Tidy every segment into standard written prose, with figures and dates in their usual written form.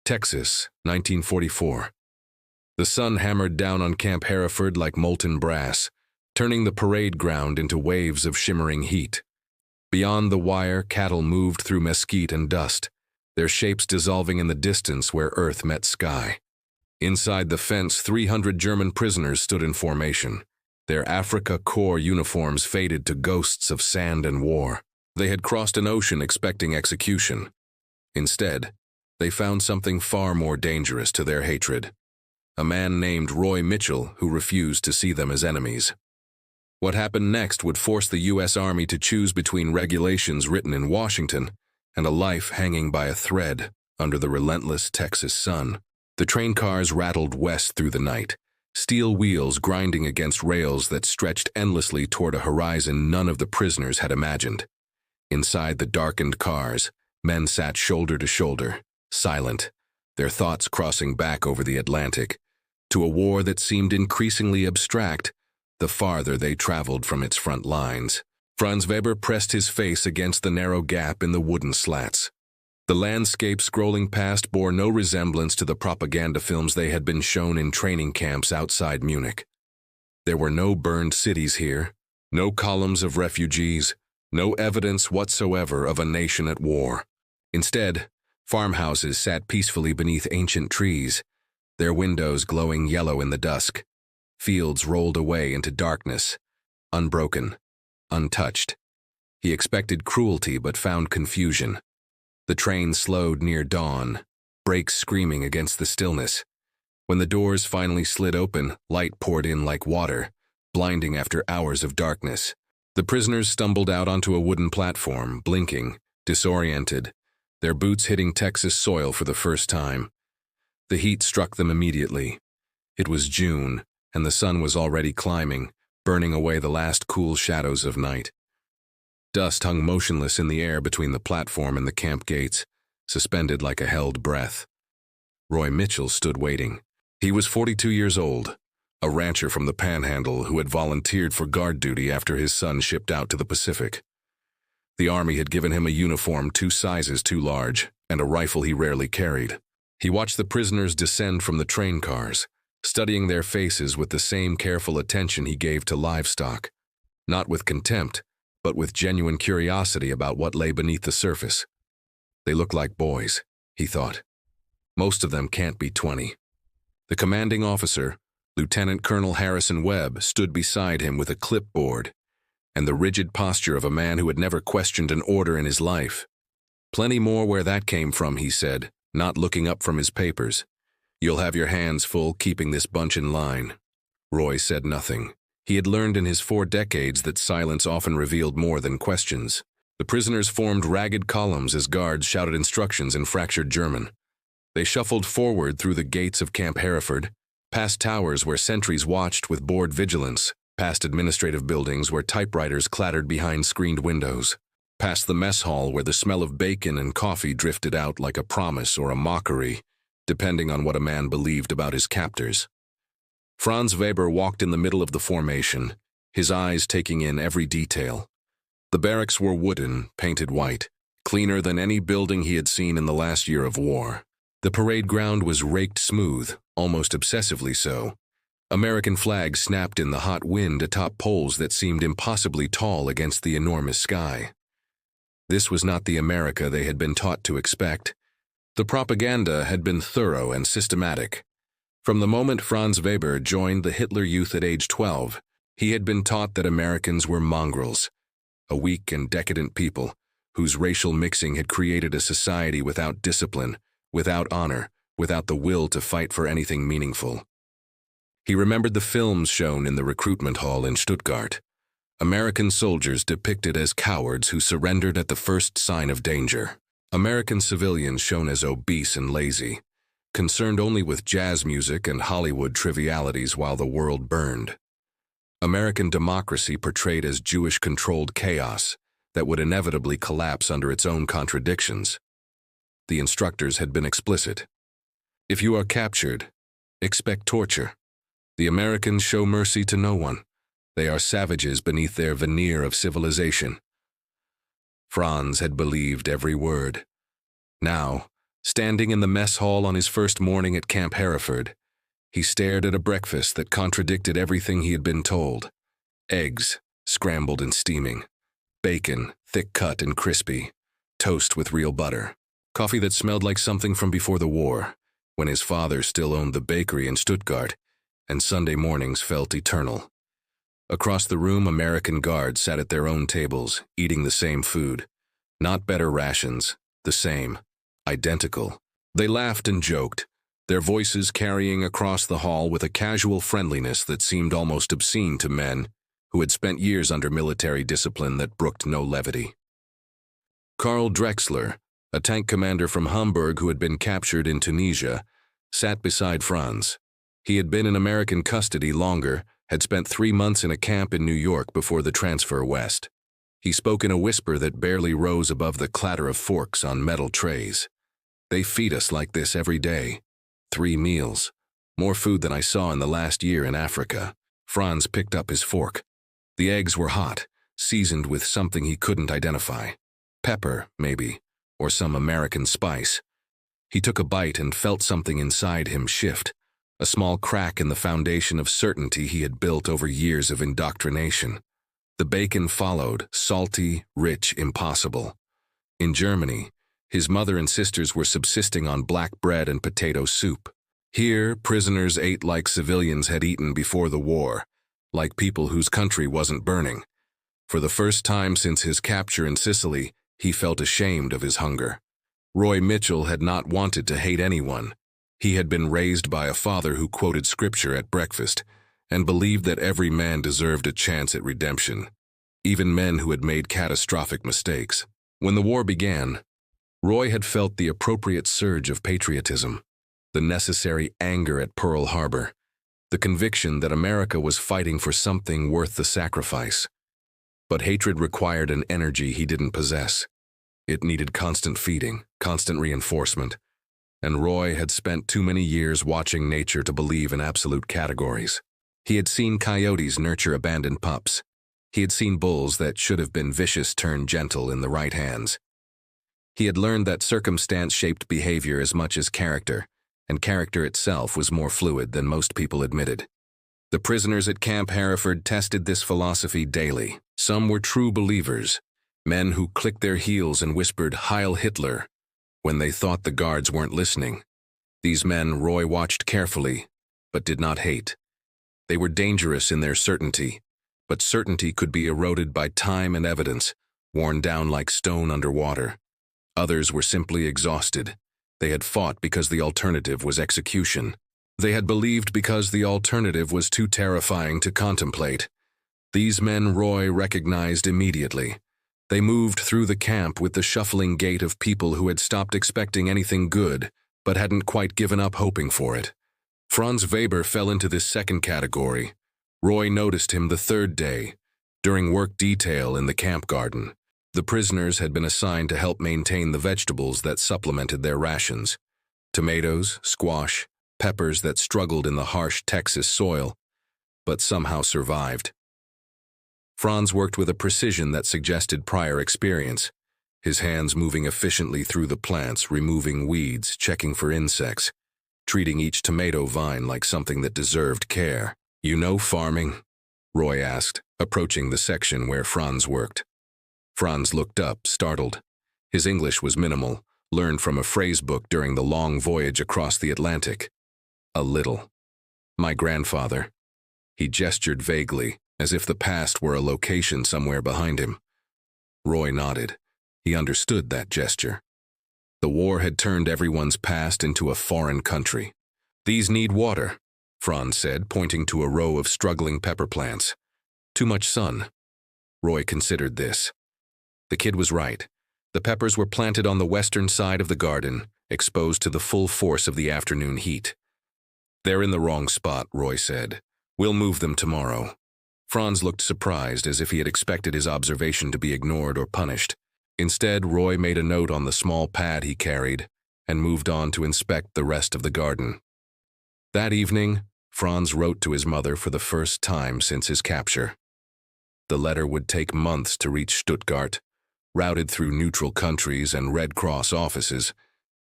Texas, 1944. The sun hammered down on Camp Hereford like molten brass, turning the parade ground into waves of shimmering heat. Beyond the wire, cattle moved through mesquite and dust, their shapes dissolving in the distance where earth met sky. Inside the fence, 300 German prisoners stood in formation, their Afrika Korps uniforms faded to ghosts of sand and war. They had crossed an ocean expecting execution. Instead, they found something far more dangerous to their hatred. A man named Roy Mitchell who refused to see them as enemies. What happened next would force the U.S. Army to choose between regulations written in Washington and a life hanging by a thread under the relentless Texas sun. The train cars rattled west through the night, steel wheels grinding against rails that stretched endlessly toward a horizon none of the prisoners had imagined. Inside the darkened cars, men sat shoulder to shoulder, silent, their thoughts crossing back over the Atlantic, to a war that seemed increasingly abstract the farther they traveled from its front lines. Franz Weber pressed his face against the narrow gap in the wooden slats. The landscape scrolling past bore no resemblance to the propaganda films they had been shown in training camps outside Munich. There were no burned cities here, no columns of refugees, no evidence whatsoever of a nation at war. Instead, farmhouses sat peacefully beneath ancient trees, their windows glowing yellow in the dusk. Fields rolled away into darkness, unbroken, untouched. He expected cruelty but found confusion. The train slowed near dawn, brakes screaming against the stillness. When the doors finally slid open, light poured in like water, blinding after hours of darkness. The prisoners stumbled out onto a wooden platform, blinking, disoriented, their boots hitting Texas soil for the first time. The heat struck them immediately. It was June, and the sun was already climbing, burning away the last cool shadows of night. Dust hung motionless in the air between the platform and the camp gates, suspended like a held breath. Roy Mitchell stood waiting. He was 42 years old, a rancher from the Panhandle who had volunteered for guard duty after his son shipped out to the Pacific. The Army had given him a uniform 2 sizes too large and a rifle he rarely carried. He watched the prisoners descend from the train cars, studying their faces with the same careful attention he gave to livestock, not with contempt, but with genuine curiosity about what lay beneath the surface. They look like boys, he thought. Most of them can't be 20. The commanding officer, Lieutenant Colonel Harrison Webb, stood beside him with a clipboard and the rigid posture of a man who had never questioned an order in his life. Plenty more where that came from, he said, not looking up from his papers. You'll have your hands full keeping this bunch in line. Roy said nothing. He had learned in his 4 decades that silence often revealed more than questions. The prisoners formed ragged columns as guards shouted instructions in fractured German. They shuffled forward through the gates of Camp Hereford, past towers where sentries watched with bored vigilance, past administrative buildings where typewriters clattered behind screened windows, past the mess hall where the smell of bacon and coffee drifted out like a promise or a mockery, depending on what a man believed about his captors. Franz Weber walked in the middle of the formation, his eyes taking in every detail. The barracks were wooden, painted white, cleaner than any building he had seen in the last year of war. The parade ground was raked smooth, almost obsessively so. American flags snapped in the hot wind atop poles that seemed impossibly tall against the enormous sky. This was not the America they had been taught to expect. The propaganda had been thorough and systematic. From the moment Franz Weber joined the Hitler Youth at age 12, he had been taught that Americans were mongrels, a weak and decadent people whose racial mixing had created a society without discipline, without honor, without the will to fight for anything meaningful. He remembered the films shown in the recruitment hall in Stuttgart. American soldiers depicted as cowards who surrendered at the first sign of danger. American civilians shown as obese and lazy, concerned only with jazz music and Hollywood trivialities while the world burned. American democracy portrayed as Jewish-controlled chaos that would inevitably collapse under its own contradictions. The instructors had been explicit. If you are captured, expect torture. The Americans show mercy to no one. They are savages beneath their veneer of civilization. Franz had believed every word. Now, Standing in the mess hall on his first morning at Camp Hereford, he stared at a breakfast that contradicted everything he had been told. Eggs, scrambled and steaming. Bacon, thick-cut and crispy. Toast with real butter. Coffee that smelled like something from before the war, when his father still owned the bakery in Stuttgart, and Sunday mornings felt eternal. Across the room, American guards sat at their own tables, eating the same food. Not better rations, the same, identical. They laughed and joked, their voices carrying across the hall with a casual friendliness that seemed almost obscene to men who had spent years under military discipline that brooked no levity. Karl Drexler, a tank commander from Hamburg who had been captured in Tunisia, sat beside Franz. He had been in American custody longer, had spent 3 months in a camp in New York before the transfer west. He spoke in a whisper that barely rose above the clatter of forks on metal trays. "They feed us like this every day. 3 meals. More food than I saw in the last year in Africa." Franz picked up his fork. The eggs were hot, seasoned with something he couldn't identify. Pepper, maybe, or some American spice. He took a bite and felt something inside him shift, a small crack in the foundation of certainty he had built over years of indoctrination. The bacon followed, salty, rich, impossible. In Germany, his mother and sisters were subsisting on black bread and potato soup. Here, prisoners ate like civilians had eaten before the war, like people whose country wasn't burning. For the first time since his capture in Sicily, he felt ashamed of his hunger. Roy Mitchell had not wanted to hate anyone. He had been raised by a father who quoted scripture at breakfast and believed that every man deserved a chance at redemption, even men who had made catastrophic mistakes. When the war began, Roy had felt the appropriate surge of patriotism, the necessary anger at Pearl Harbor, the conviction that America was fighting for something worth the sacrifice. But hatred required an energy he didn't possess. It needed constant feeding, constant reinforcement, and Roy had spent too many years watching nature to believe in absolute categories. He had seen coyotes nurture abandoned pups. He had seen bulls that should have been vicious turn gentle in the right hands. He had learned that circumstance shaped behavior as much as character, and character itself was more fluid than most people admitted. The prisoners at Camp Hereford tested this philosophy daily. Some were true believers, men who clicked their heels and whispered "Heil Hitler" when they thought the guards weren't listening. These men Roy watched carefully, but did not hate. They were dangerous in their certainty, but certainty could be eroded by time and evidence, worn down like stone underwater. Others were simply exhausted. They had fought because the alternative was execution. They had believed because the alternative was too terrifying to contemplate. These men Roy recognized immediately. They moved through the camp with the shuffling gait of people who had stopped expecting anything good, but hadn't quite given up hoping for it. Franz Weber fell into this second category. Roy noticed him the third day, during work detail in the camp garden. The prisoners had been assigned to help maintain the vegetables that supplemented their rations. Tomatoes, squash, peppers that struggled in the harsh Texas soil, but somehow survived. Franz worked with a precision that suggested prior experience, his hands moving efficiently through the plants, removing weeds, checking for insects, treating each tomato vine like something that deserved care. "You know farming?" Roy asked, approaching the section where Franz worked. Franz looked up, startled. His English was minimal, learned from a phrase book during the long voyage across the Atlantic. "A little. My grandfather." He gestured vaguely, as if the past were a location somewhere behind him. Roy nodded. He understood that gesture. The war had turned everyone's past into a foreign country. "These need water," Franz said, pointing to a row of struggling pepper plants. "Too much sun." Roy considered this. The kid was right. The peppers were planted on the western side of the garden, exposed to the full force of the afternoon heat. "They're in the wrong spot," Roy said. "We'll move them tomorrow." Franz looked surprised, as if he had expected his observation to be ignored or punished. Instead, Roy made a note on the small pad he carried and moved on to inspect the rest of the garden. That evening, Franz wrote to his mother for the first time since his capture. The letter would take months to reach Stuttgart, routed through neutral countries and Red Cross offices,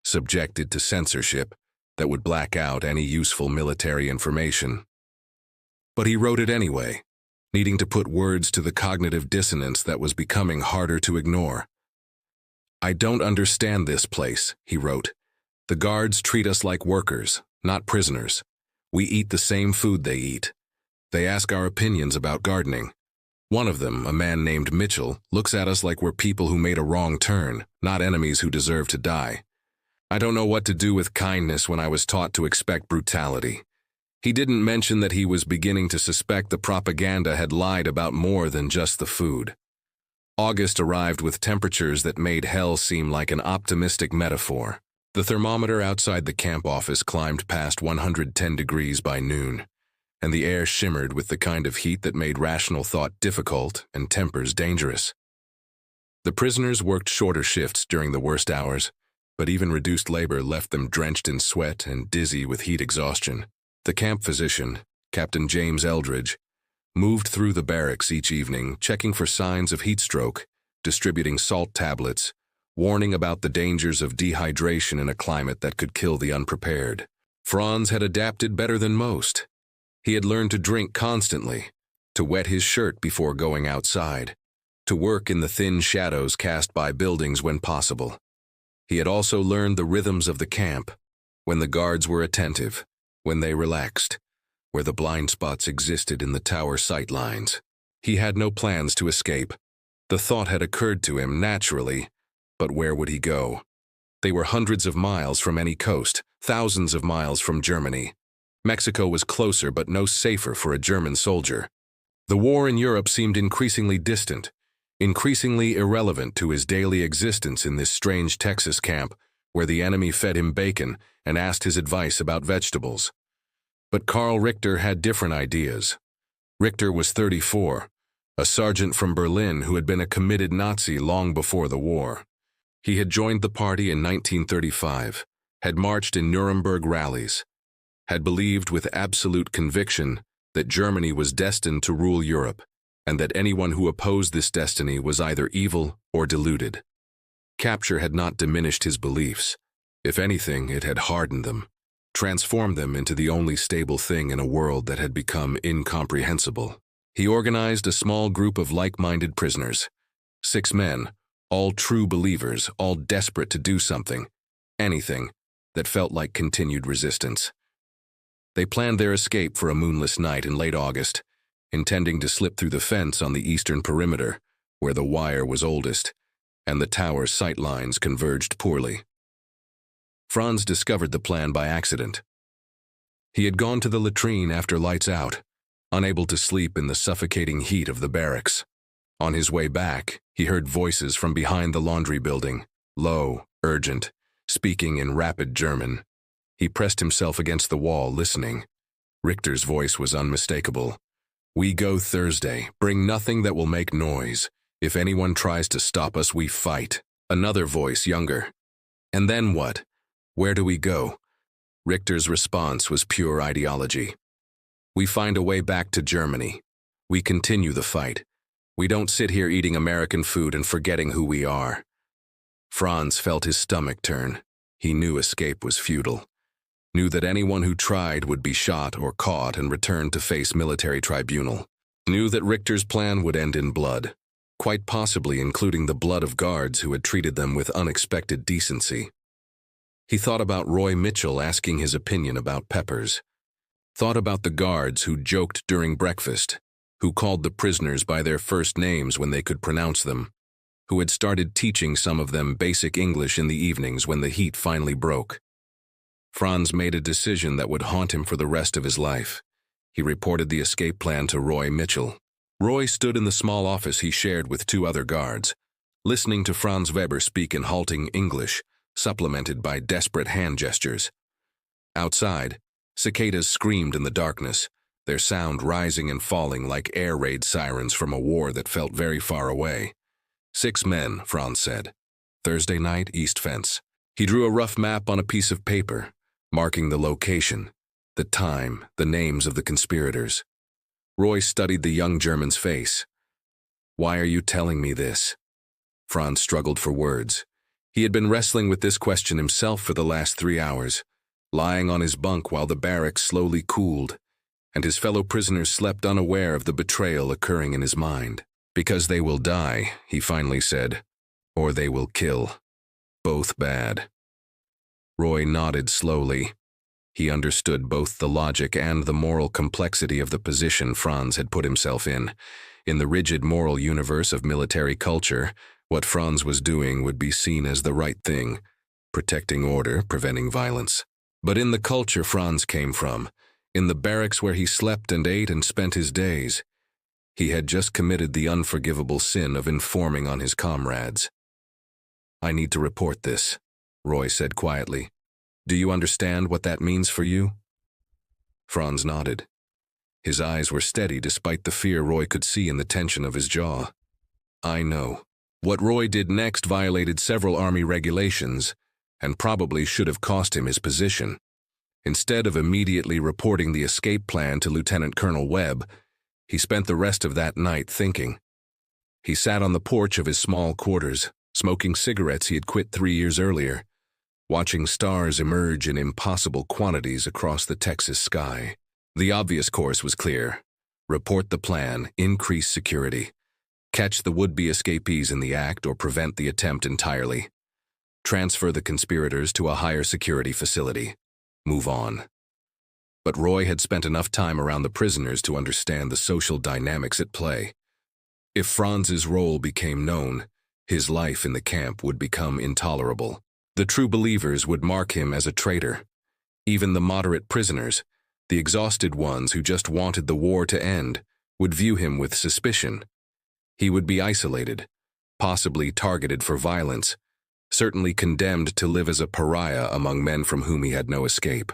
subjected to censorship that would black out any useful military information. But he wrote it anyway, needing to put words to the cognitive dissonance that was becoming harder to ignore. "I don't understand this place," he wrote. "The guards treat us like workers, not prisoners. We eat the same food they eat. They ask our opinions about gardening. One of them, a man named Mitchell, looks at us like we're people who made a wrong turn, not enemies who deserve to die. I don't know what to do with kindness when I was taught to expect brutality." He didn't mention that he was beginning to suspect the propaganda had lied about more than just the food. August arrived with temperatures that made hell seem like an optimistic metaphor. The thermometer outside the camp office climbed past 110 degrees by noon, and the air shimmered with the kind of heat that made rational thought difficult and tempers dangerous. The prisoners worked shorter shifts during the worst hours, but even reduced labor left them drenched in sweat and dizzy with heat exhaustion. The camp physician, Captain James Eldridge, moved through the barracks each evening, checking for signs of heat stroke, distributing salt tablets, warning about the dangers of dehydration in a climate that could kill the unprepared. Franz had adapted better than most. He had learned to drink constantly, to wet his shirt before going outside, to work in the thin shadows cast by buildings when possible. He had also learned the rhythms of the camp, when the guards were attentive, when they relaxed, where the blind spots existed in the tower sight lines. He had no plans to escape. The thought had occurred to him naturally, but where would he go? They were hundreds of miles from any coast, thousands of miles from Germany. Mexico was closer but no safer for a German soldier. The war in Europe seemed increasingly distant, increasingly irrelevant to his daily existence in this strange Texas camp where the enemy fed him bacon and asked his advice about vegetables. But Karl Richter had different ideas. Richter was 34, a sergeant from Berlin who had been a committed Nazi long before the war. He had joined the party in 1935, had marched in Nuremberg rallies, had believed with absolute conviction that Germany was destined to rule Europe, and that anyone who opposed this destiny was either evil or deluded. Capture had not diminished his beliefs. If anything, it had hardened them, transformed them into the only stable thing in a world that had become incomprehensible. He organized a small group of like-minded prisoners, 6 men, all true believers, all desperate to do something, anything, that felt like continued resistance. They planned their escape for a moonless night in late August, intending to slip through the fence on the eastern perimeter, where the wire was oldest, and the tower's sight lines converged poorly. Franz discovered the plan by accident. He had gone to the latrine after lights out, unable to sleep in the suffocating heat of the barracks. On his way back, he heard voices from behind the laundry building, low, urgent, speaking in rapid German. He pressed himself against the wall, listening. Richter's voice was unmistakable. "We go Thursday. Bring nothing that will make noise. If anyone tries to stop us, we fight." Another voice, younger. "And then what? Where do we go?" Richter's response was pure ideology. "We find a way back to Germany. We continue the fight. We don't sit here eating American food and forgetting who we are." Franz felt his stomach turn. He knew escape was futile. Knew that anyone who tried would be shot or caught and returned to face military tribunal. Knew that Richter's plan would end in blood, quite possibly including the blood of guards who had treated them with unexpected decency. He thought about Roy Mitchell asking his opinion about peppers. Thought about the guards who joked during breakfast, who called the prisoners by their first names when they could pronounce them, who had started teaching some of them basic English in the evenings when the heat finally broke. Franz made a decision that would haunt him for the rest of his life. He reported the escape plan to Roy Mitchell. Roy stood in the small office he shared with 2 other guards, listening to Franz Weber speak in halting English, supplemented by desperate hand gestures. Outside, cicadas screamed in the darkness, their sound rising and falling like air raid sirens from a war that felt very far away. 6 men, Franz said. Thursday night, East Fence. He drew a rough map on a piece of paper, marking the location, the time, the names of the conspirators. Roy studied the young German's face. "Why are you telling me this?" Franz struggled for words. He had been wrestling with this question himself for the last 3 hours, lying on his bunk while the barracks slowly cooled, and his fellow prisoners slept unaware of the betrayal occurring in his mind. "Because they will die," he finally said, "or they will kill. Both bad." Roy nodded slowly. He understood both the logic and the moral complexity of the position Franz had put himself in. In the rigid moral universe of military culture, what Franz was doing would be seen as the right thing, protecting order, preventing violence. But in the culture Franz came from, in the barracks where he slept and ate and spent his days, he had just committed the unforgivable sin of informing on his comrades. "I need to report this," Roy said quietly. "Do you understand what that means for you?" Franz nodded. His eyes were steady despite the fear Roy could see in the tension of his jaw. "I know." What Roy did next violated several Army regulations and probably should have cost him his position. Instead of immediately reporting the escape plan to Lieutenant Colonel Webb, he spent the rest of that night thinking. He sat on the porch of his small quarters, smoking cigarettes he had quit 3 years earlier, watching stars emerge in impossible quantities across the Texas sky. The obvious course was clear. Report the plan, increase security. Catch the would-be escapees in the act or prevent the attempt entirely. Transfer the conspirators to a higher security facility. Move on. But Roy had spent enough time around the prisoners to understand the social dynamics at play. If Franz's role became known, his life in the camp would become intolerable. The true believers would mark him as a traitor. Even the moderate prisoners, the exhausted ones who just wanted the war to end, would view him with suspicion. He would be isolated, possibly targeted for violence, certainly condemned to live as a pariah among men from whom he had no escape.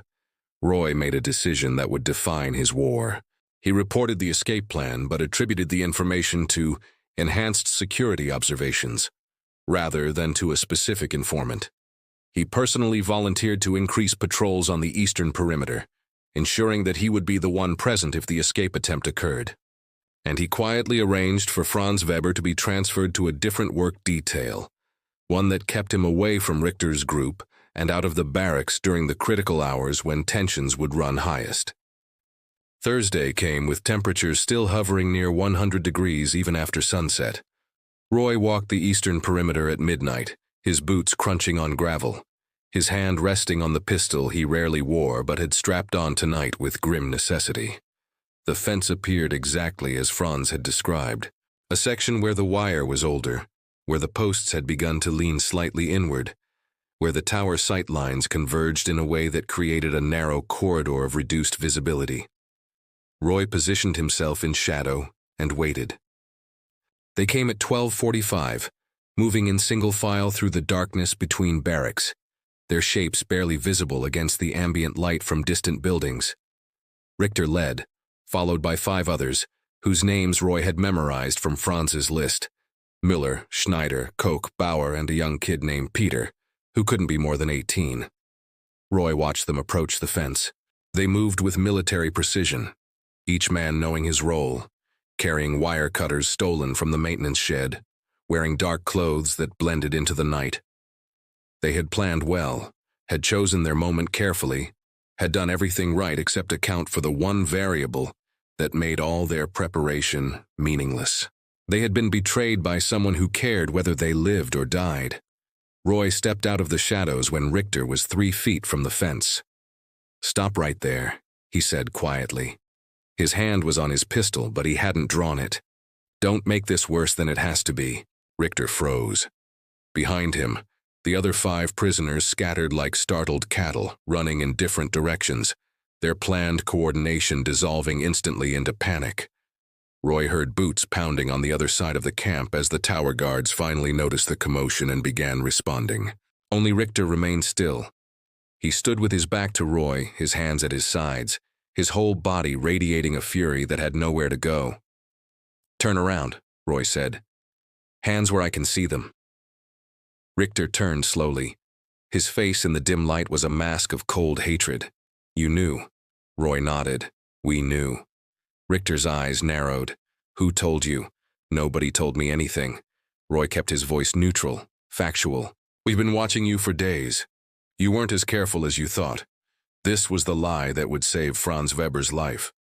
Roy made a decision that would define his war. He reported the escape plan but attributed the information to enhanced security observations, rather than to a specific informant. He personally volunteered to increase patrols on the eastern perimeter, ensuring that he would be the one present if the escape attempt occurred. And he quietly arranged for Franz Weber to be transferred to a different work detail, one that kept him away from Richter's group and out of the barracks during the critical hours when tensions would run highest. Thursday came with temperatures still hovering near 100 degrees even after sunset. Roy walked the eastern perimeter at midnight, his boots crunching on gravel, his hand resting on the pistol he rarely wore but had strapped on tonight with grim necessity. The fence appeared exactly as Franz had described, a section where the wire was older, where the posts had begun to lean slightly inward, where the tower sight lines converged in a way that created a narrow corridor of reduced visibility. Roy positioned himself in shadow and waited. They came at 12:45, moving in single file through the darkness between barracks, their shapes barely visible against the ambient light from distant buildings. Richter led, followed by 5 others, whose names Roy had memorized from Franz's list: Miller, Schneider, Koch, Bauer, and a young kid named Peter, who couldn't be more than 18. Roy watched them approach the fence. They moved with military precision, each man knowing his role, carrying wire cutters stolen from the maintenance shed, wearing dark clothes that blended into the night. They had planned well, had chosen their moment carefully, had done everything right except account for the one variable that made all their preparation meaningless. They had been betrayed by someone who cared whether they lived or died. Roy stepped out of the shadows when Richter was 3 feet from the fence. "Stop right there," he said quietly. His hand was on his pistol, but he hadn't drawn it. "Don't make this worse than it has to be." Richter froze. Behind him, the other 5 prisoners scattered like startled cattle, running in different directions, their planned coordination dissolving instantly into panic. Roy heard boots pounding on the other side of the camp as the tower guards finally noticed the commotion and began responding. Only Richter remained still. He stood with his back to Roy, his hands at his sides, his whole body radiating a fury that had nowhere to go. "Turn around," Roy said. "Hands where I can see them." Richter turned slowly. His face in the dim light was a mask of cold hatred. "You knew." Roy nodded. "We knew." Richter's eyes narrowed. "Who told you?" "Nobody told me anything." Roy kept his voice neutral, factual. We've been watching you for days. You weren't as careful as you thought. This was the lie that would save Franz Weber's life.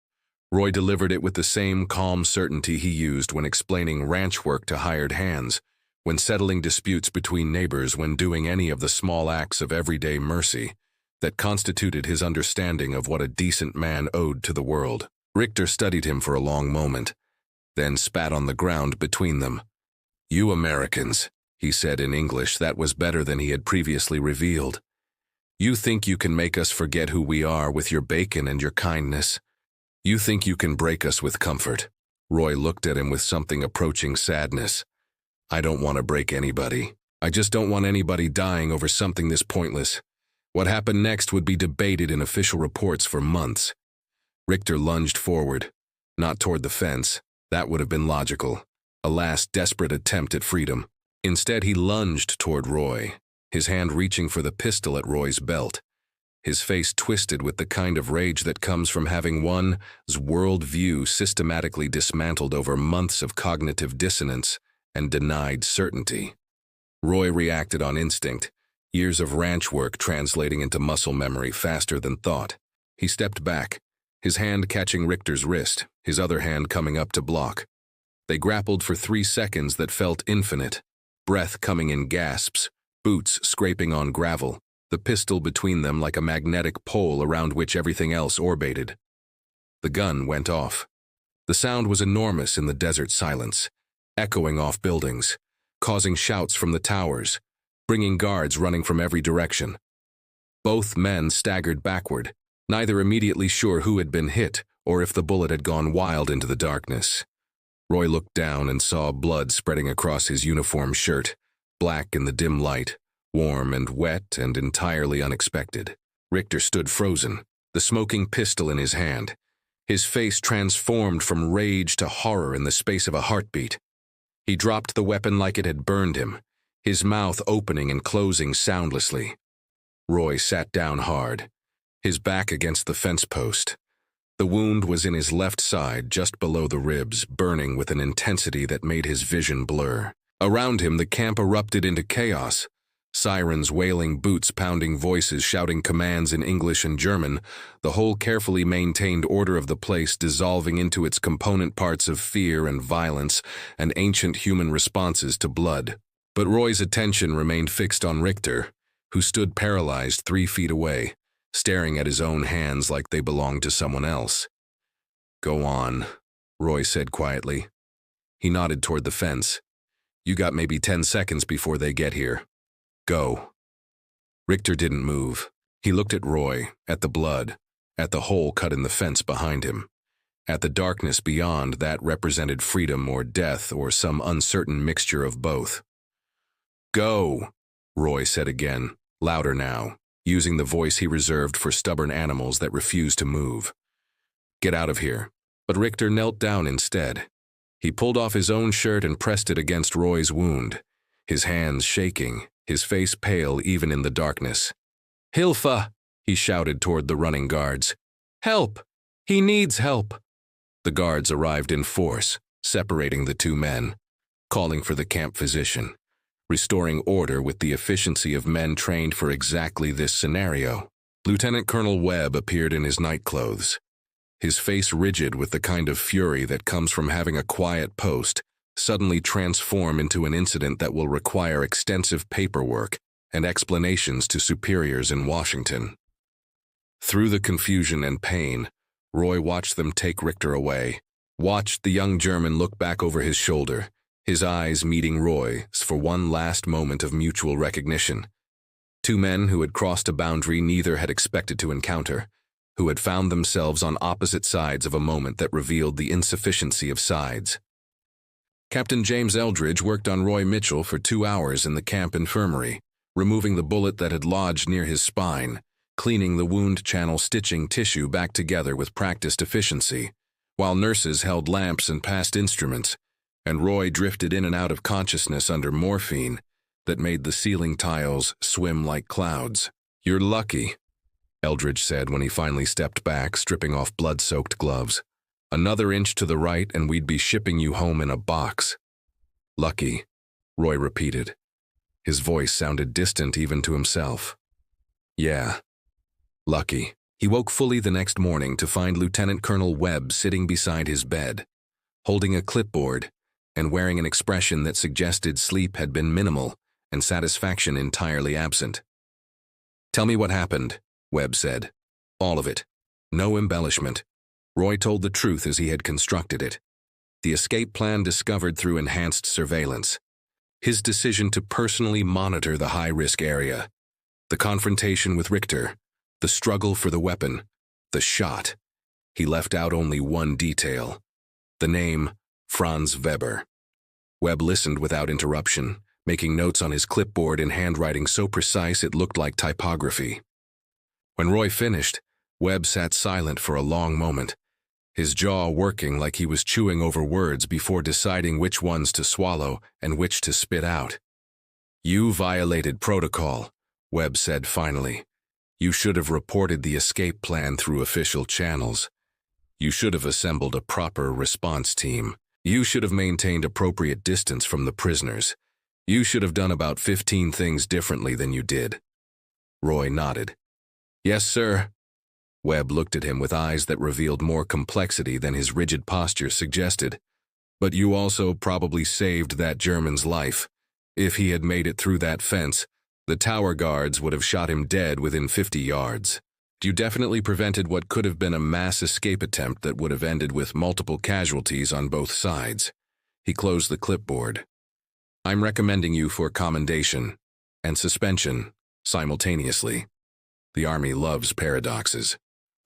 Roy delivered it with the same calm certainty he used when explaining ranch work to hired hands, when settling disputes between neighbors, when doing any of the small acts of everyday mercy that constituted his understanding of what a decent man owed to the world. Richter studied him for a long moment, then spat on the ground between them. "You Americans," he said in English that was better than he had previously revealed. "You think you can make us forget who we are with your bacon and your kindness. You think you can break us with comfort." Roy looked at him with something approaching sadness. "I don't want to break anybody. I just don't want anybody dying over something this pointless. What happened next would be debated in official reports for months." Richter lunged forward, not toward the fence. That would have been logical, a last desperate attempt at freedom. Instead, he lunged toward Roy, his hand reaching for the pistol at Roy's belt. His face twisted with the kind of rage that comes from having one's world view systematically dismantled over months of cognitive dissonance and denied certainty. Roy reacted on instinct, years of ranch work translating into muscle memory faster than thought. He stepped back, his hand catching Richter's wrist, his other hand coming up to block. They grappled for 3 seconds that felt infinite, breath coming in gasps, boots scraping on gravel, the pistol between them like a magnetic pole around which everything else orbited. The gun went off. The sound was enormous in the desert silence, echoing off buildings, causing shouts from the towers, bringing guards running from every direction. Both men staggered backward, neither immediately sure who had been hit or if the bullet had gone wild into the darkness. Roy looked down and saw blood spreading across his uniform shirt, black in the dim light, warm and wet and entirely unexpected. Richter stood frozen, the smoking pistol in his hand, his face transformed from rage to horror in the space of a heartbeat. He dropped the weapon like it had burned him, his mouth opening and closing soundlessly. Roy sat down hard, his back against the fence post. The wound was in his left side, just below the ribs, burning with an intensity that made his vision blur. Around him, the camp erupted into chaos. Sirens wailing, boots pounding, voices shouting commands in English and German, the whole carefully maintained order of the place dissolving into its component parts of fear and violence and ancient human responses to blood. But Roy's attention remained fixed on Richter, who stood paralyzed 3 feet away, staring at his own hands like they belonged to someone else. "Go on," Roy said quietly. He nodded toward the fence. "You got maybe 10 seconds before they get here. Go." Richter didn't move. He looked at Roy, at the blood, at the hole cut in the fence behind him, at the darkness beyond that represented freedom or death or some uncertain mixture of both. "Go," Roy said again, louder now, using the voice he reserved for stubborn animals that refused to move. "Get out of here." But Richter knelt down instead. He pulled off his own shirt and pressed it against Roy's wound, his hands shaking, his face pale even in the darkness. "Hilfe!" he shouted toward the running guards. "Help! He needs help!" The guards arrived in force, separating the 2 men, calling for the camp physician, restoring order with the efficiency of men trained for exactly this scenario. Lieutenant Colonel Webb appeared in his nightclothes, his face rigid with the kind of fury that comes from having a quiet post suddenly transform into an incident that will require extensive paperwork and explanations to superiors in Washington. Through the confusion and pain, Roy watched them take Richter away, watched the young German look back over his shoulder, his eyes meeting Roy's for one last moment of mutual recognition. 2 men who had crossed a boundary neither had expected to encounter, who had found themselves on opposite sides of a moment that revealed the insufficiency of sides. Captain James Eldridge worked on Roy Mitchell for 2 hours in the camp infirmary, removing the bullet that had lodged near his spine, cleaning the wound channel, stitching tissue back together with practiced efficiency, while nurses held lamps and passed instruments, and Roy drifted in and out of consciousness under morphine that made the ceiling tiles swim like clouds. "You're lucky," Eldridge said when he finally stepped back, stripping off blood-soaked gloves. "Another inch to the right and we'd be shipping you home in a box." "Lucky," Roy repeated. His voice sounded distant even to himself. Yeah. Lucky. He woke fully the next morning to find Lieutenant Colonel Webb sitting beside his bed, holding a clipboard and wearing an expression that suggested sleep had been minimal and satisfaction entirely absent. "Tell me what happened," Webb said. "All of it. No embellishment." Roy told the truth as he had constructed it. The escape plan discovered through enhanced surveillance. His decision to personally monitor the high-risk area. The confrontation with Richter. The struggle for the weapon. The shot. He left out only one detail. The name, Franz Weber. Webb listened without interruption, making notes on his clipboard in handwriting so precise it looked like typography. When Roy finished, Webb sat silent for a long moment, his jaw working like he was chewing over words before deciding which ones to swallow and which to spit out. "You violated protocol," Webb said finally. "You should have reported the escape plan through official channels. You should have assembled a proper response team. You should have maintained appropriate distance from the prisoners. You should have done about 15 things differently than you did." Roy nodded. "Yes, sir." Webb looked at him with eyes that revealed more complexity than his rigid posture suggested. "But you also probably saved that German's life. If he had made it through that fence, the tower guards would have shot him dead within 50 yards. You definitely prevented what could have been a mass escape attempt that would have ended with multiple casualties on both sides." He closed the clipboard. "I'm recommending you for commendation and suspension simultaneously." The Army loves paradoxes.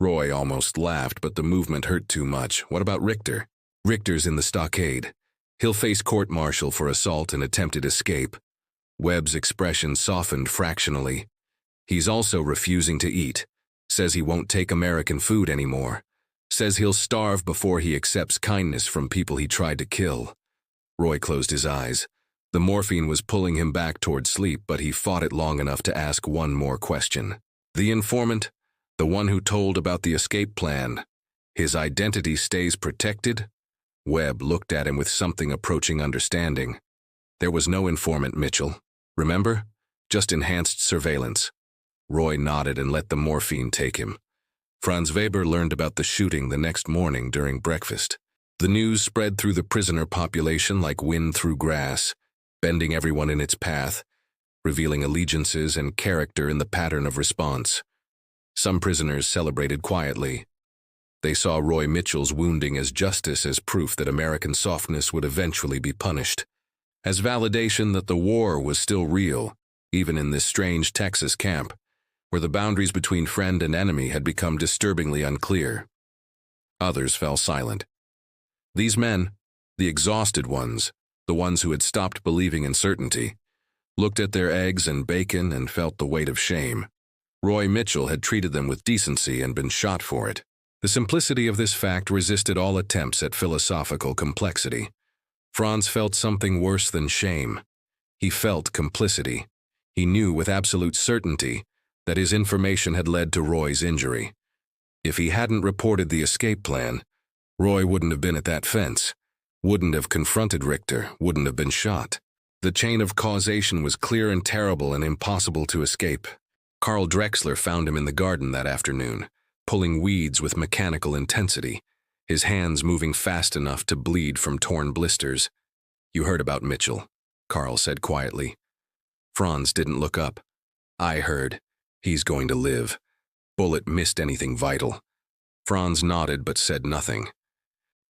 Roy almost laughed, but the movement hurt too much. "What about Richter?" "Richter's in the stockade. He'll face court-martial for assault and attempted escape." Webb's expression softened fractionally. "He's also refusing to eat. Says he won't take American food anymore. Says he'll starve before he accepts kindness from people he tried to kill." Roy closed his eyes. The morphine was pulling him back toward sleep, but he fought it long enough to ask one more question. "The informant, the one who told about the escape plan, his identity stays protected?" Webb looked at him with something approaching understanding. "There was no informant, Mitchell. Remember? Just enhanced surveillance." Roy nodded and let the morphine take him. Franz Weber learned about the shooting the next morning during breakfast. The news spread through the prisoner population like wind through grass, bending everyone in its path, revealing allegiances and character in the pattern of response. Some prisoners celebrated quietly. They saw Roy Mitchell's wounding as justice, as proof that American softness would eventually be punished, as validation that the war was still real, even in this strange Texas camp, where the boundaries between friend and enemy had become disturbingly unclear. Others fell silent. These men, the exhausted ones, the ones who had stopped believing in certainty, looked at their eggs and bacon and felt the weight of shame. Roy Mitchell had treated them with decency and been shot for it. The simplicity of this fact resisted all attempts at philosophical complexity. Franz felt something worse than shame. He felt complicity. He knew with absolute certainty that his information had led to Roy's injury. If he hadn't reported the escape plan, Roy wouldn't have been at that fence, wouldn't have confronted Richter, wouldn't have been shot. The chain of causation was clear and terrible and impossible to escape. Carl Drexler found him in the garden that afternoon, pulling weeds with mechanical intensity, his hands moving fast enough to bleed from torn blisters. "You heard about Mitchell," Carl said quietly. Franz didn't look up. "I heard. He's going to live. Bullet missed anything vital." Franz nodded but said nothing.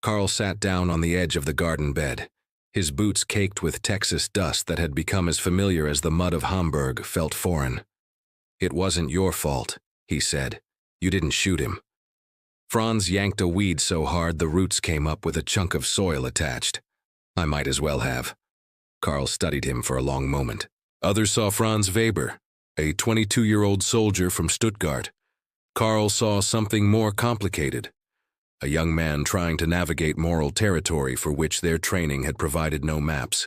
Carl sat down on the edge of the garden bed. His boots caked with Texas dust that had become as familiar as the mud of Hamburg felt foreign. "It wasn't your fault," he said. "You didn't shoot him." Franz yanked a weed so hard the roots came up with a chunk of soil attached. "I might as well have." Carl studied him for a long moment. Others saw Franz Weber, a 22-year-old soldier from Stuttgart. Carl saw something more complicated. A young man trying to navigate moral territory for which their training had provided no maps.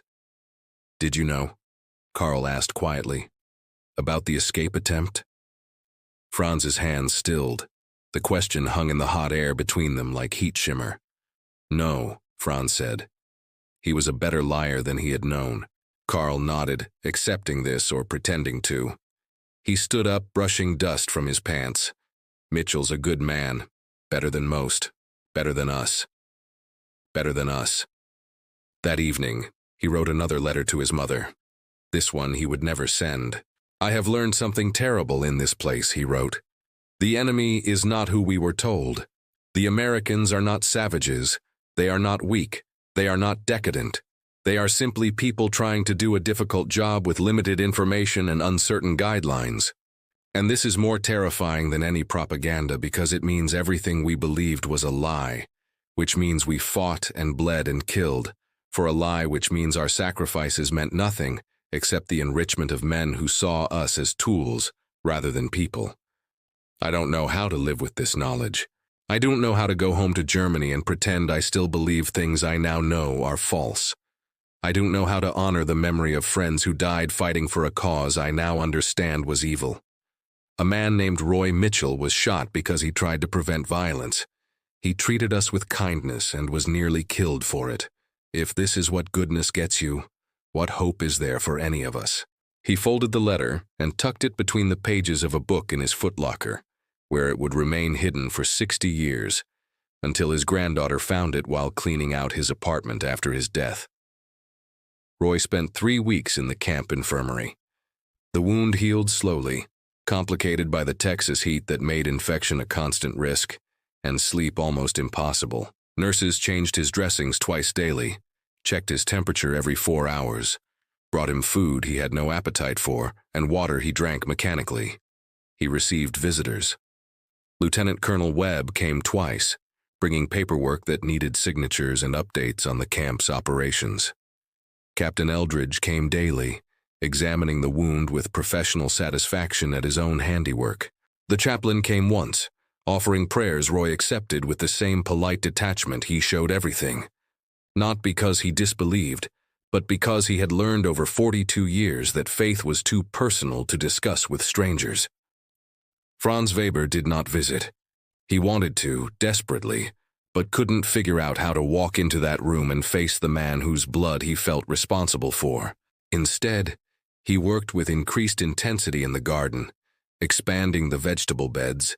"Did you know?" Carl asked quietly. "About the escape attempt?" Franz's hands stilled. The question hung in the hot air between them like heat shimmer. "No," Franz said. He was a better liar than he had known. Carl nodded, accepting this or pretending to. He stood up, brushing dust from his pants. Mitchell's a good man. Better than most. Better than us. Better than us. That evening, he wrote another letter to his mother. This one he would never send. "I have learned something terrible in this place," he wrote. "The enemy is not who we were told. The Americans are not savages. They are not weak. They are not decadent. They are simply people trying to do a difficult job with limited information and uncertain guidelines. And this is more terrifying than any propaganda because it means everything we believed was a lie, which means we fought and bled and killed, for a lie which means our sacrifices meant nothing except the enrichment of men who saw us as tools rather than people. I don't know how to live with this knowledge. I don't know how to go home to Germany and pretend I still believe things I now know are false. I don't know how to honor the memory of friends who died fighting for a cause I now understand was evil. A man named Roy Mitchell was shot because he tried to prevent violence. He treated us with kindness and was nearly killed for it. If this is what goodness gets you, what hope is there for any of us?" He folded the letter and tucked it between the pages of a book in his footlocker, where it would remain hidden for 60 years, until his granddaughter found it while cleaning out his apartment after his death. Roy spent 3 weeks in the camp infirmary. The wound healed slowly, complicated by the Texas heat that made infection a constant risk, and sleep almost impossible. Nurses changed his dressings twice daily, checked his temperature every 4 hours, brought him food he had no appetite for, and water he drank mechanically. He received visitors. Lieutenant Colonel Webb came twice, bringing paperwork that needed signatures and updates on the camp's operations. Captain Eldridge came daily, examining the wound with professional satisfaction at his own handiwork. The chaplain came once, offering prayers Roy accepted with the same polite detachment he showed everything. Not because he disbelieved, but because he had learned over 42 years that faith was too personal to discuss with strangers. Franz Weber did not visit. He wanted to, desperately, but couldn't figure out how to walk into that room and face the man whose blood he felt responsible for. Instead, he worked with increased intensity in the garden, expanding the vegetable beds,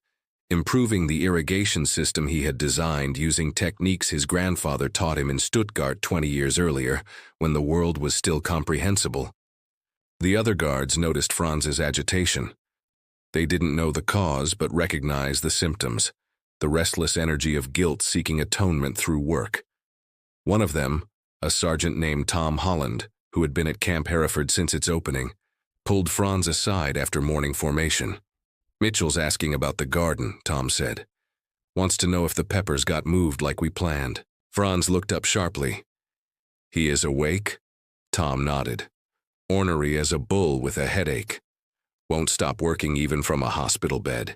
improving the irrigation system he had designed using techniques his grandfather taught him in Stuttgart 20 years earlier, when the world was still comprehensible. The other guards noticed Franz's agitation. They didn't know the cause but recognized the symptoms, the restless energy of guilt seeking atonement through work. One of them, a sergeant named Tom Holland, who had been at Camp Hereford since its opening, pulled Franz aside after morning formation. "Mitchell's asking about the garden," Tom said. "Wants to know if the peppers got moved like we planned." Franz looked up sharply. "He is awake?" Tom nodded. "Ornery as a bull with a headache. Won't stop working even from a hospital bed."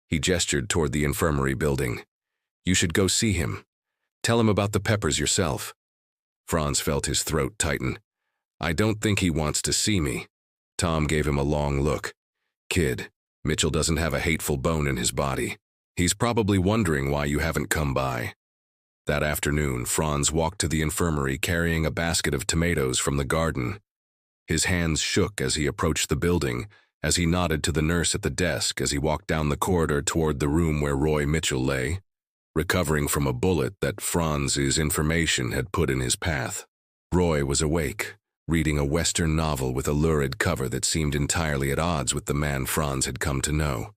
He gestured toward the infirmary building. "You should go see him. Tell him about the peppers yourself." Franz felt his throat tighten. "I don't think he wants to see me." Tom gave him a long look. "Kid, Mitchell doesn't have a hateful bone in his body. He's probably wondering why you haven't come by." That afternoon, Franz walked to the infirmary carrying a basket of tomatoes from the garden. His hands shook as he approached the building, as he nodded to the nurse at the desk as he walked down the corridor toward the room where Roy Mitchell lay, recovering from a bullet that Franz's information had put in his path. Roy was awake, reading a Western novel with a lurid cover that seemed entirely at odds with the man Franz had come to know.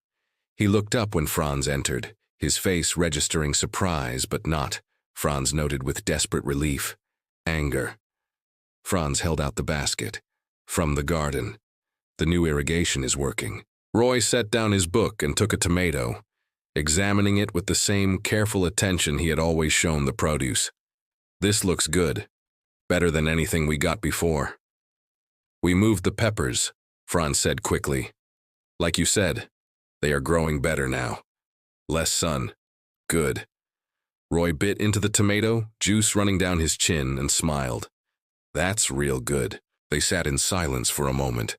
He looked up when Franz entered, his face registering surprise but not, Franz noted with desperate relief, anger. Franz held out the basket. "From the garden. The new irrigation is working." Roy set down his book and took a tomato, examining it with the same careful attention he had always shown the produce. "This looks good. Better than anything we got before." "We moved the peppers," Franz said quickly. "Like you said, they are growing better now. Less sun. Good." Roy bit into the tomato, juice running down his chin, and smiled. "That's real good." They sat in silence for a moment.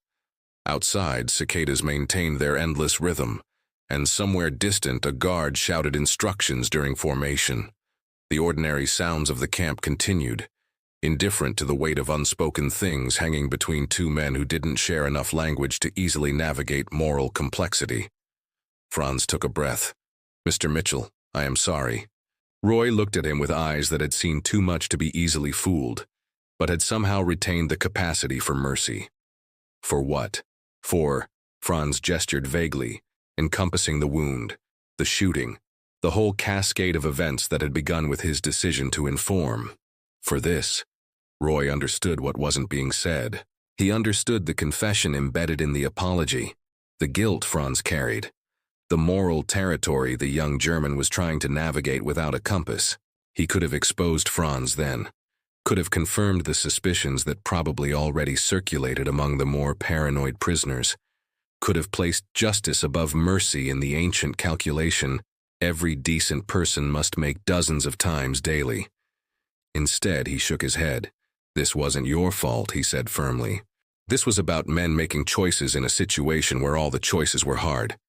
Outside, cicadas maintained their endless rhythm, and somewhere distant a guard shouted instructions during formation. The ordinary sounds of the camp continued. indifferent to the weight of unspoken things hanging between two men who didn't share enough language to easily navigate moral complexity. Franz took a breath. "Mr. Mitchell, I am sorry." Roy looked at him with eyes that had seen too much to be easily fooled, but had somehow retained the capacity for mercy. For what? Franz gestured vaguely, encompassing the wound, the shooting, the whole cascade of events that had begun with his decision to inform. For this, Roy understood what wasn't being said. He understood the confession embedded in the apology, the guilt Franz carried, the moral territory the young German was trying to navigate without a compass. He could have exposed Franz then, could have confirmed the suspicions that probably already circulated among the more paranoid prisoners, could have placed justice above mercy in the ancient calculation every decent person must make dozens of times daily. Instead, he shook his head. "This wasn't your fault," he said firmly. "This was about men making choices in a situation where all the choices were hard.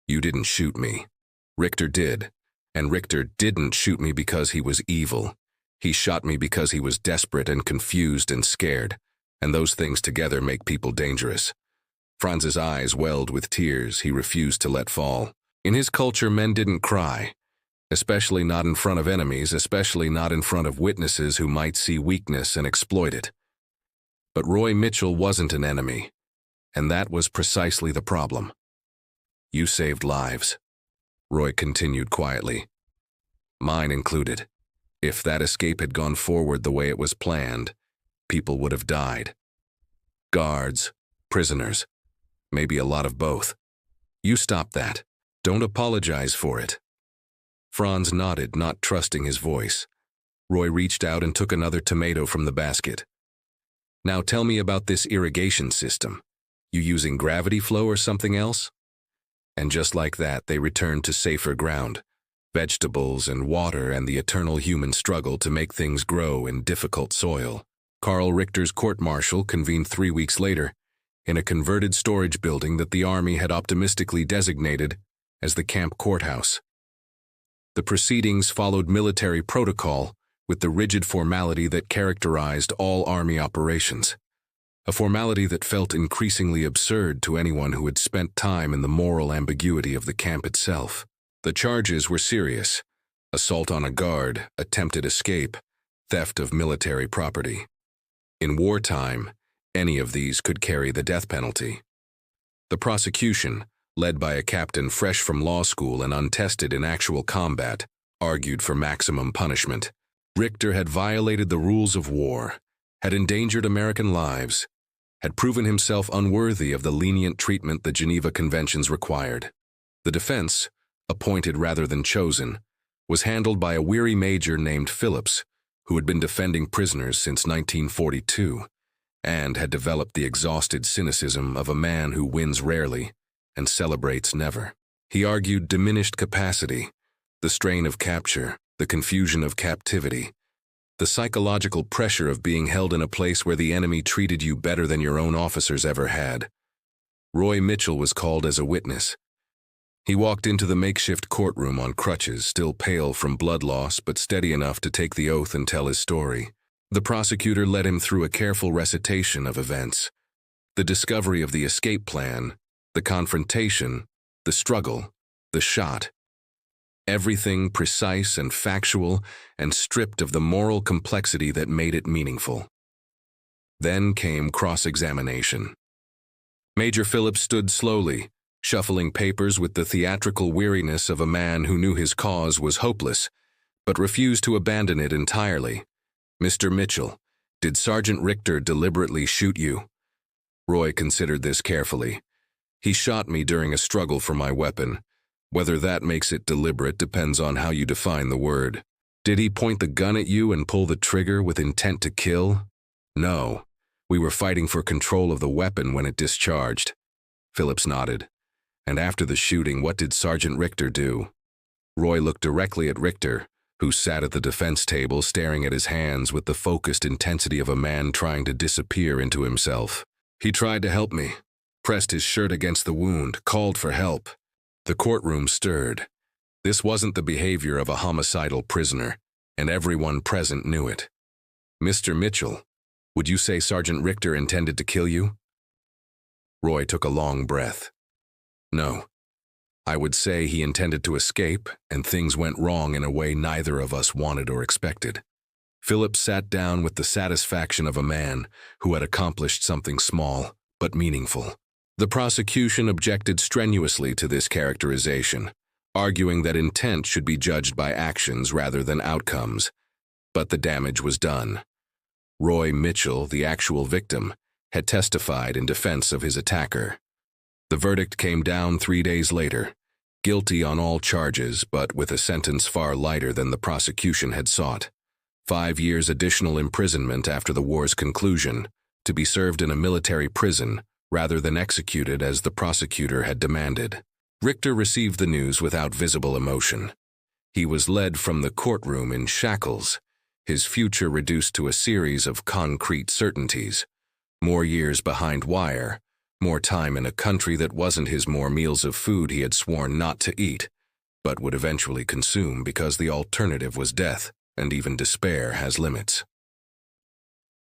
You didn't shoot me. Richter did. And Richter didn't shoot me because he was evil. He shot me because he was desperate and confused and scared, and those things together make people dangerous." Franz's eyes welled with tears he refused to let fall. In his culture, men didn't cry, especially not in front of enemies, especially not in front of witnesses who might see weakness and exploit it. But Roy Mitchell wasn't an enemy, and that was precisely the problem. "You saved lives," Roy continued quietly. "Mine included. If that escape had gone forward the way it was planned, people would have died. Guards, prisoners, maybe a lot of both. You stopped that. Don't apologize for it." Franz nodded, not trusting his voice. Roy reached out and took another tomato from the basket. "Now tell me about this irrigation system. You using gravity flow or something else?" And just like that, they returned to safer ground. Vegetables and water and the eternal human struggle to make things grow in difficult soil. Karl Richter's court-martial convened 3 weeks later in a converted storage building that the Army had optimistically designated as the camp courthouse. The proceedings followed military protocol with the rigid formality that characterized all Army operations, a formality that felt increasingly absurd to anyone who had spent time in the moral ambiguity of the camp itself. The charges were serious: assault on a guard, attempted escape, theft of military property. In wartime, any of these could carry the death penalty. The prosecution, led by a captain fresh from law school and untested in actual combat, argued for maximum punishment. Richter had violated the rules of war, had endangered American lives, had proven himself unworthy of the lenient treatment the Geneva Conventions required. The defense, appointed rather than chosen, was handled by a weary major named Phillips, who had been defending prisoners since 1942, and had developed the exhausted cynicism of a man who wins rarely and celebrates never. He argued diminished capacity, the strain of capture, the confusion of captivity, the psychological pressure of being held in a place where the enemy treated you better than your own officers ever had. Roy Mitchell was called as a witness. He walked into the makeshift courtroom on crutches, still pale from blood loss but steady enough to take the oath and tell his story. The prosecutor led him through a careful recitation of events: the discovery of the escape plan, the confrontation, the struggle, the shot. Everything precise and factual and stripped of the moral complexity that made it meaningful. Then came cross-examination. Major Phillips stood slowly, shuffling papers with the theatrical weariness of a man who knew his cause was hopeless, but refused to abandon it entirely. "Mr. Mitchell, did Sergeant Richter deliberately shoot you?" Roy considered this carefully. "He shot me during a struggle for my weapon. Whether that makes it deliberate depends on how you define the word. Did he point the gun at you and pull the trigger with intent to kill?" "No. We were fighting for control of the weapon when it discharged." Phillips nodded. "And after the shooting, what did Sergeant Richter do?" Roy looked directly at Richter, who sat at the defense table staring at his hands with the focused intensity of a man trying to disappear into himself. "He tried to help me, pressed his shirt against the wound, called for help." The courtroom stirred. This wasn't the behavior of a homicidal prisoner, and everyone present knew it. Mr. Mitchell, would you say Sergeant Richter intended to kill you? Roy took a long breath. No. I would say he intended to escape, and things went wrong in a way neither of us wanted or expected. Philip sat down with the satisfaction of a man who had accomplished something small but meaningful. The prosecution objected strenuously to this characterization, arguing that intent should be judged by actions rather than outcomes, but the damage was done. Roy Mitchell, the actual victim, had testified in defense of his attacker. The verdict came down 3 days later, guilty on all charges but with a sentence far lighter than the prosecution had sought. 5 years additional imprisonment after the war's conclusion, to be served in a military prison rather than executed as the prosecutor had demanded. Richter received the news without visible emotion. He was led from the courtroom in shackles, his future reduced to a series of concrete certainties. More years behind wire, more time in a country that wasn't his, more meals of food he had sworn not to eat, but would eventually consume because the alternative was death, and even despair has limits.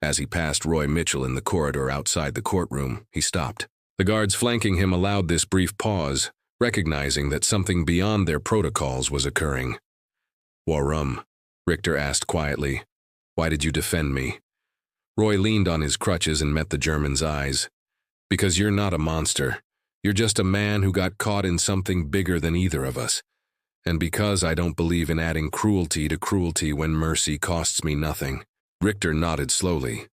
As he passed Roy Mitchell in the corridor outside the courtroom, he stopped. The guards flanking him allowed this brief pause, recognizing that something beyond their protocols was occurring. "Warum?" Richter asked quietly. "Why did you defend me?" Roy leaned on his crutches and met the German's eyes. "Because you're not a monster. You're just a man who got caught in something bigger than either of us. And because I don't believe in adding cruelty to cruelty when mercy costs me nothing." Richter nodded slowly.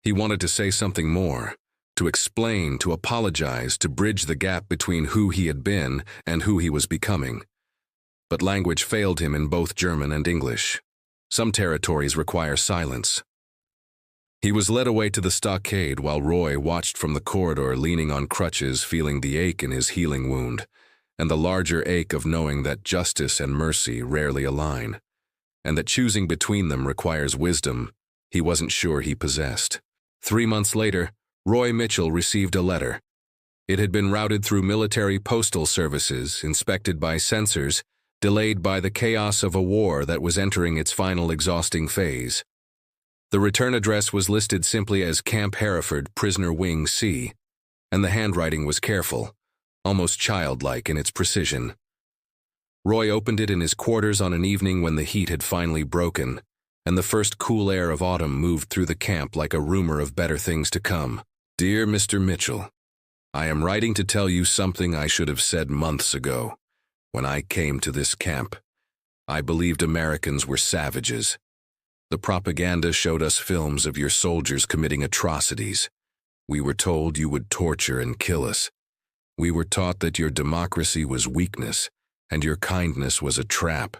He wanted to say something more, to explain, to apologize, to bridge the gap between who he had been and who he was becoming. But language failed him in both German and English. Some territories require silence. He was led away to the stockade while Roy watched from the corridor, leaning on crutches, feeling the ache in his healing wound, and the larger ache of knowing that justice and mercy rarely align, and that choosing between them requires wisdom he wasn't sure he possessed. 3 months later, Roy Mitchell received a letter. It had been routed through military postal services, inspected by censors, delayed by the chaos of a war that was entering its final exhausting phase. The return address was listed simply as Camp Hereford, Prisoner Wing C, and the handwriting was careful, almost childlike in its precision. Roy opened it in his quarters on an evening when the heat had finally broken, and the first cool air of autumn moved through the camp like a rumor of better things to come. "Dear Mr. Mitchell, I am writing to tell you something I should have said months ago. When I came to this camp, I believed Americans were savages. The propaganda showed us films of your soldiers committing atrocities. We were told you would torture and kill us. We were taught that your democracy was weakness, and your kindness was a trap.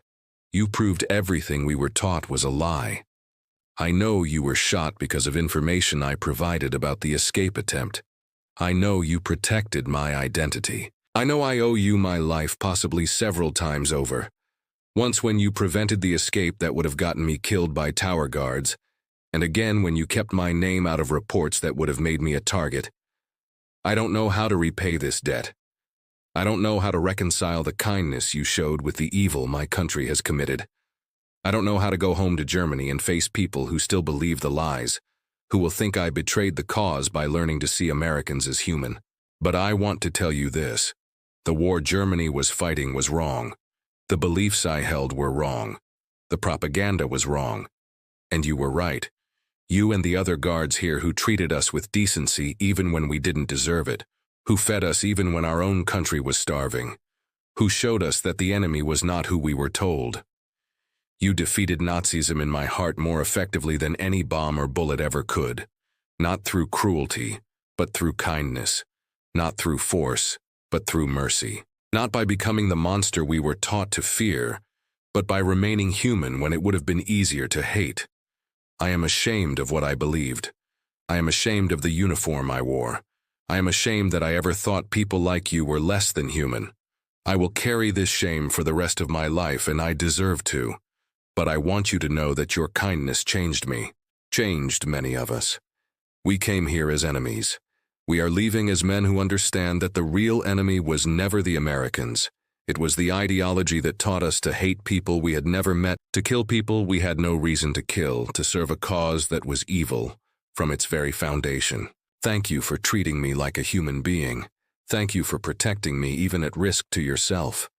You proved everything we were taught was a lie. I know you were shot because of information I provided about the escape attempt. I know you protected my identity. I know I owe you my life, possibly several times over. Once when you prevented the escape that would have gotten me killed by tower guards, and again when you kept my name out of reports that would have made me a target. I don't know how to repay this debt. I don't know how to reconcile the kindness you showed with the evil my country has committed. I don't know how to go home to Germany and face people who still believe the lies, who will think I betrayed the cause by learning to see Americans as human. But I want to tell you this. The war Germany was fighting was wrong. The beliefs I held were wrong. The propaganda was wrong. And you were right. You and the other guards here who treated us with decency even when we didn't deserve it, who fed us even when our own country was starving, who showed us that the enemy was not who we were told. You defeated Nazism in my heart more effectively than any bomb or bullet ever could, not through cruelty, but through kindness, not through force, but through mercy, not by becoming the monster we were taught to fear, but by remaining human when it would have been easier to hate. I am ashamed of what I believed. I am ashamed of the uniform I wore. I am ashamed that I ever thought people like you were less than human. I will carry this shame for the rest of my life, and I deserve to. But I want you to know that your kindness changed me, changed many of us. We came here as enemies. We are leaving as men who understand that the real enemy was never the Americans. It was the ideology that taught us to hate people we had never met, to kill people we had no reason to kill, to serve a cause that was evil from its very foundation. Thank you for treating me like a human being. Thank you for protecting me even at risk to yourself.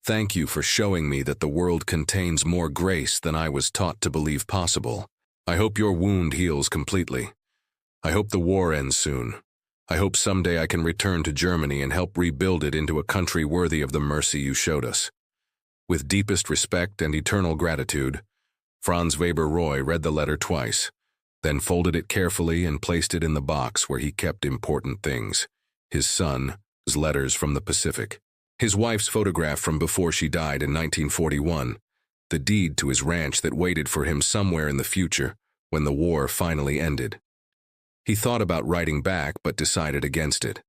Thank you for showing me that the world contains more grace than I was taught to believe possible. I hope your wound heals completely. I hope the war ends soon. I hope someday I can return to Germany and help rebuild it into a country worthy of the mercy you showed us. With deepest respect and eternal gratitude, Franz Weber Roy read the letter twice, then folded it carefully and placed it in the box where he kept important things: his son's letters from the Pacific, his wife's photograph from before she died in 1941, the deed to his ranch that waited for him somewhere in the future when the war finally ended. He thought about writing back but decided against it.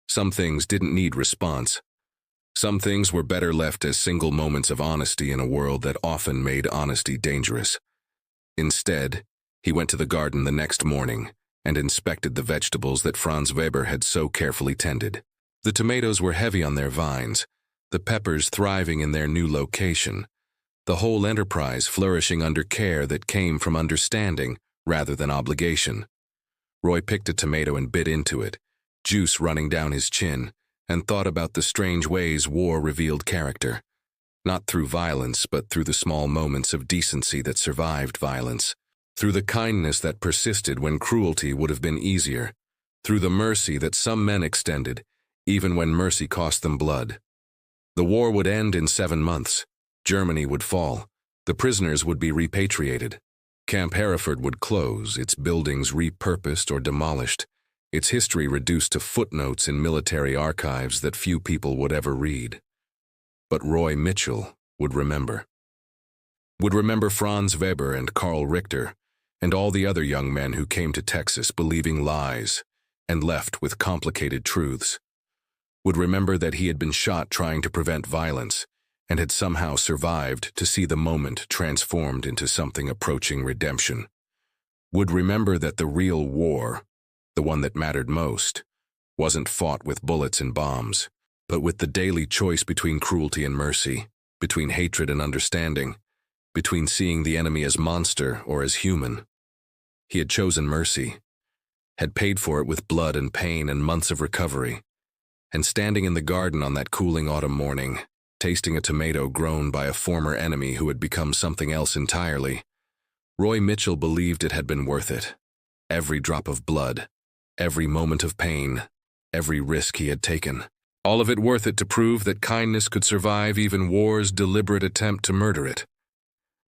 Some things didn't need response. Some things were better left as single moments of honesty in a world that often made honesty dangerous. Instead, he went to the garden the next morning and inspected the vegetables that Franz Weber had so carefully tended. The tomatoes were heavy on their vines, the peppers thriving in their new location, the whole enterprise flourishing under care that came from understanding rather than obligation. Roy picked a tomato and bit into it, juice running down his chin, and thought about the strange ways war revealed character, not through violence but through the small moments of decency that survived violence, through the kindness that persisted when cruelty would have been easier, through the mercy that some men extended, even when mercy cost them blood. The war would end in 7 months. Germany would fall. The prisoners would be repatriated. Camp Hereford would close, its buildings repurposed or demolished, its history reduced to footnotes in military archives that few people would ever read. But Roy Mitchell would remember. Would remember Franz Weber and Karl Richter, and all the other young men who came to Texas believing lies and left with complicated truths. Would remember that he had been shot trying to prevent violence, and had somehow survived to see the moment transformed into something approaching redemption. Would remember that the real war, the one that mattered most, wasn't fought with bullets and bombs, but with the daily choice between cruelty and mercy, between hatred and understanding, between seeing the enemy as monster or as human. He had chosen mercy, had paid for it with blood and pain and months of recovery, and standing in the garden on that cooling autumn morning, tasting a tomato grown by a former enemy who had become something else entirely, Roy Mitchell believed it had been worth it. Every drop of blood, every moment of pain, every risk he had taken. All of it worth it to prove that kindness could survive even war's deliberate attempt to murder it.